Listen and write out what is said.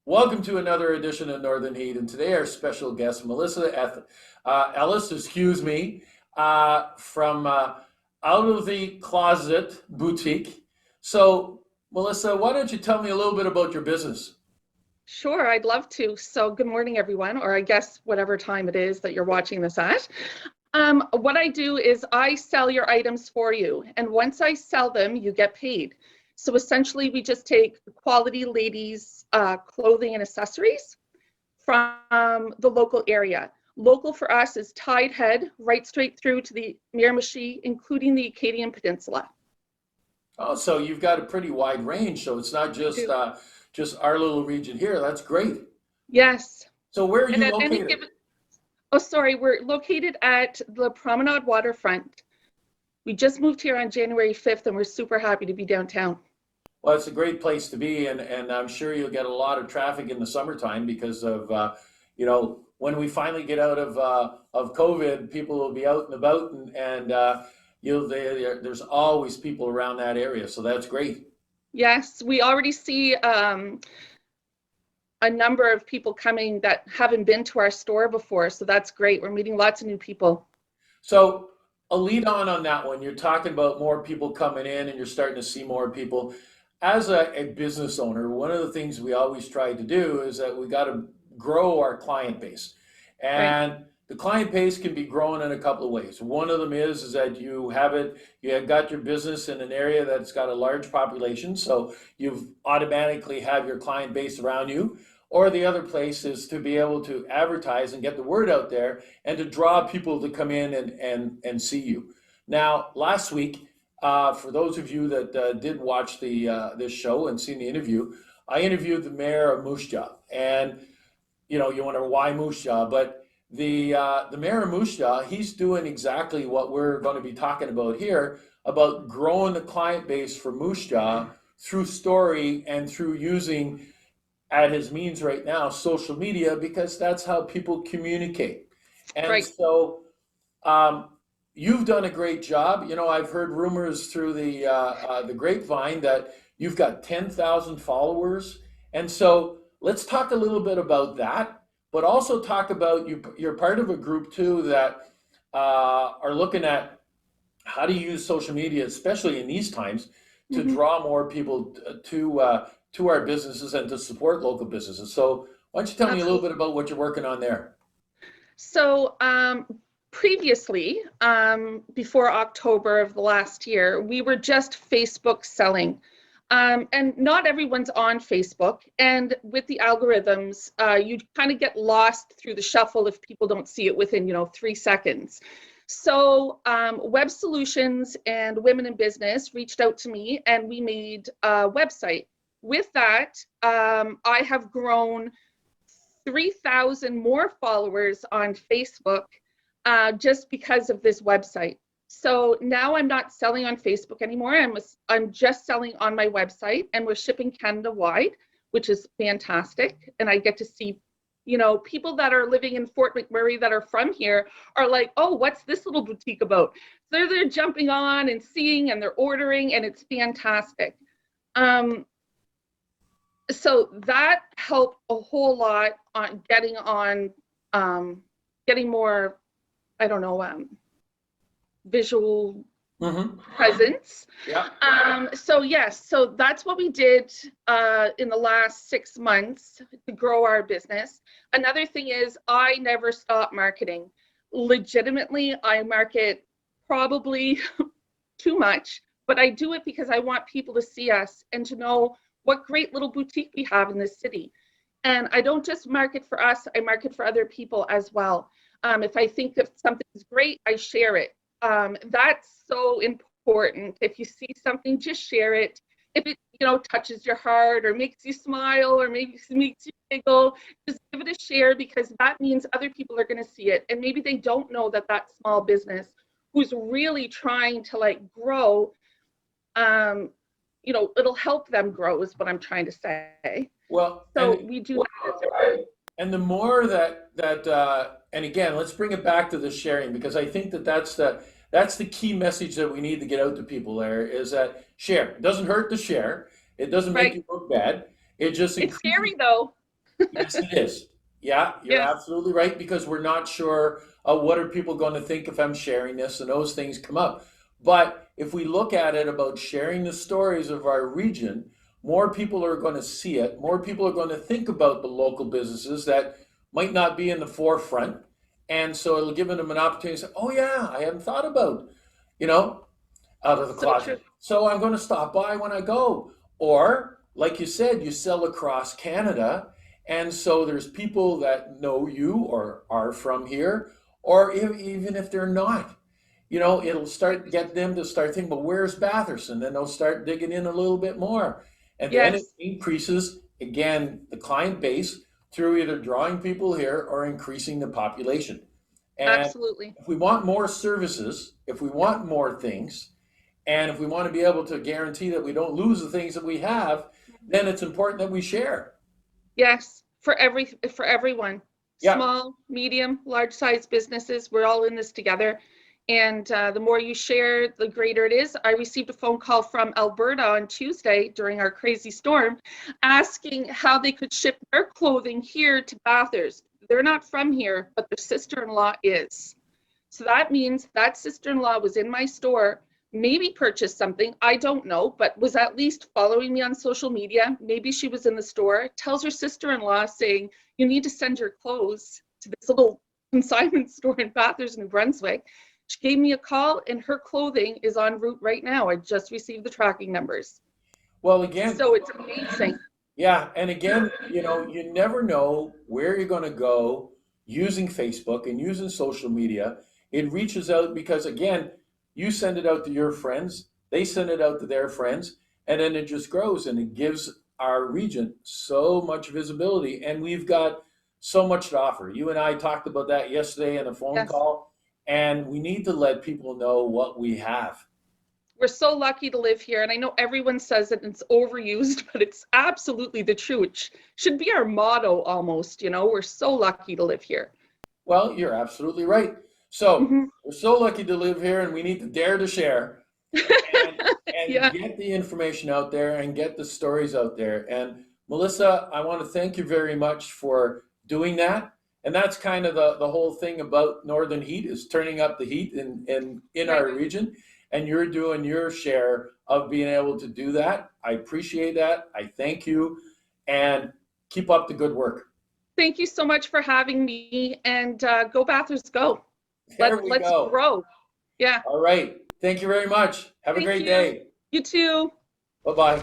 Welcome to another edition of Northern Heat, and today our special guest, Ellis, from Out of the Closet Boutique. So, Melissa, why don't you tell me a little bit about your business? Sure, I'd love to. So, good morning, everyone, or I guess whatever time it is that you're watching this at. What I do is I sell your items for you, and once I sell them, you get paid. So essentially, we just take quality ladies' clothing and accessories from the local area. Local for us is Tide Head, right straight through to the Miramichi, including the Acadian Peninsula. Oh, so you've got a pretty wide range, so it's not We do. just our little region here. That's great. Yes. So where are And you at any located? given, oh, sorry, we're located at the Promenade Waterfront. We just moved here on January 5th, and we're super happy to be downtown. Well, it's a great place to be, and I'm sure you'll get a lot of traffic in the summertime because of, when we finally get out of COVID, people will be out and about, and there's always people around that area, so that's great. Yes, we already see a number of people coming that haven't been to our store before, so that's great. We're meeting lots of new people. So I'll lead on that one. You're talking about more people coming in, and you're starting to see more people. As a business owner, one of the things we always try to do is that we got to grow our client base. Right, And the client base can be grown in a couple of ways. One of them is that you have got your business in an area that's got a large population, so you've automatically have your client base around you. Or the other place is to be able to advertise and get the word out there and to draw people to come in and see you. Now, last week, for those of you that did watch this show and seen the interview, I interviewed the mayor of Moose Jaw, and you wonder why Moose Jaw, but the mayor of Moose Jaw, he's doing exactly what we're going to be talking about here about growing the client base for Moose Jaw through story and through using at his means right now social media because that's how people communicate. And right. so um, you've done a great job. I've heard rumors through the grapevine that you've got 10,000 followers, and so let's talk a little bit about that, but also talk about you're part of a group too that are looking at how to use social media, especially in these times, to hmm draw more people to our businesses and to support local businesses. So why don't you tell me a little bit Absolutely. about what you're working on there? So, previously, before October of the last year, we were just Facebook selling. And not everyone's on Facebook. And with the algorithms, you kind of get lost through the shuffle if people don't see it within, 3 seconds. So Web Solutions and Women in Business reached out to me and we made a website. With that, I have grown 3,000 more followers on Facebook just because of this website. So now I'm not selling on Facebook anymore. I'm just selling on my website, and we're shipping Canada wide, which is fantastic. And I get to see, people that are living in Fort McMurray that are from here are like, oh, what's this little boutique about? So they're jumping on and seeing, and they're ordering, and it's fantastic. Um, so that helped a whole lot on um, getting more, I don't know, visual Mm-hmm. presence. Yeah. So yes, so that's what we did in the last 6 months to grow our business. Another thing is I never stop marketing. Legitimately, I market probably too much, but I do it because I want people to see us and to know what great little boutique we have in this city. And I don't just market for us, I market for other people as well. If I think that something is great, I share it. That's so important. If you see something, just share it. If it, touches your heart or makes you smile or maybe makes you giggle, just give it a share because that means other people are going to see it. And maybe they don't know that that small business who's really trying to like grow, um, it'll help them grow is what I'm trying to say. Well, So we do that as a and the more and again, let's bring it back to the sharing because I think that's the key message that we need to get out to people. There is that share. It doesn't hurt to share. It doesn't make right. you look bad. It just It's increases. scary though. Yes, it is. Yeah, you're Yes, absolutely right, because we're not sure what are people going to think if I'm sharing this, and those things come up. But if we look at it about sharing the stories of our region, more people are going to see it. More people are going to think about the local businesses that might not be in the forefront. And so it'll give them an opportunity to say, oh yeah, I hadn't thought about, you know, out of the so true. closet. So I'm going to stop by when I go. Or, like you said, you sell across Canada. And so there's people that know you or are from here, or even if they're not, it'll start get them to start thinking, but where's Bathurst? And then they'll start digging in a little bit more. And then it Yes, increases again the client base through either drawing people here or increasing the population. And absolutely. if we want more services, if we want more things, and if we want to be able to guarantee that we don't lose the things that we have, then it's important that we share. Yes, for everyone, Yeah. small, medium, large size businesses, we're all in this together. And the more you share, the greater it is. I received a phone call from Alberta on Tuesday during our crazy storm, asking how they could ship their clothing here to Bathurst. They're not from here, but their sister-in-law is. So that means that sister-in-law was in my store, maybe purchased something, I don't know, but was at least following me on social media. Maybe she was in the store, tells her sister-in-law saying, you need to send your clothes to this little consignment store in Bathurst, New Brunswick. She gave me a call and her clothing is en route right now. I just received the tracking numbers. Well, again, So it's amazing. yeah, and again, you never know where you're going to go using Facebook and using social media. It reaches out because, again, you send it out to your friends, they send it out to their friends, and then it just grows and it gives our region so much visibility. And we've got so much to offer. You and I talked about that yesterday in a phone Yes. call, and we need to let people know what we have. We're so lucky to live here. And I know everyone says it and it's overused, but it's absolutely the truth. It should be our motto almost, we're so lucky to live here. Well, you're absolutely right. So Mhm. we're so lucky to live here, and we need to dare to share and Yeah, get the information out there and get the stories out there. And Melissa, I want to thank you very much for doing that. And that's kind of the whole thing about Northern Heat, is turning up the heat in right. our region. And you're doing your share of being able to do that. I appreciate that. I thank you, and keep up the good work. Thank you so much for having me, and go Bathurst, go. There we Let's go. grow. Yeah. All right. Thank you very much. Have a Thank great you. day. You too. Bye-bye.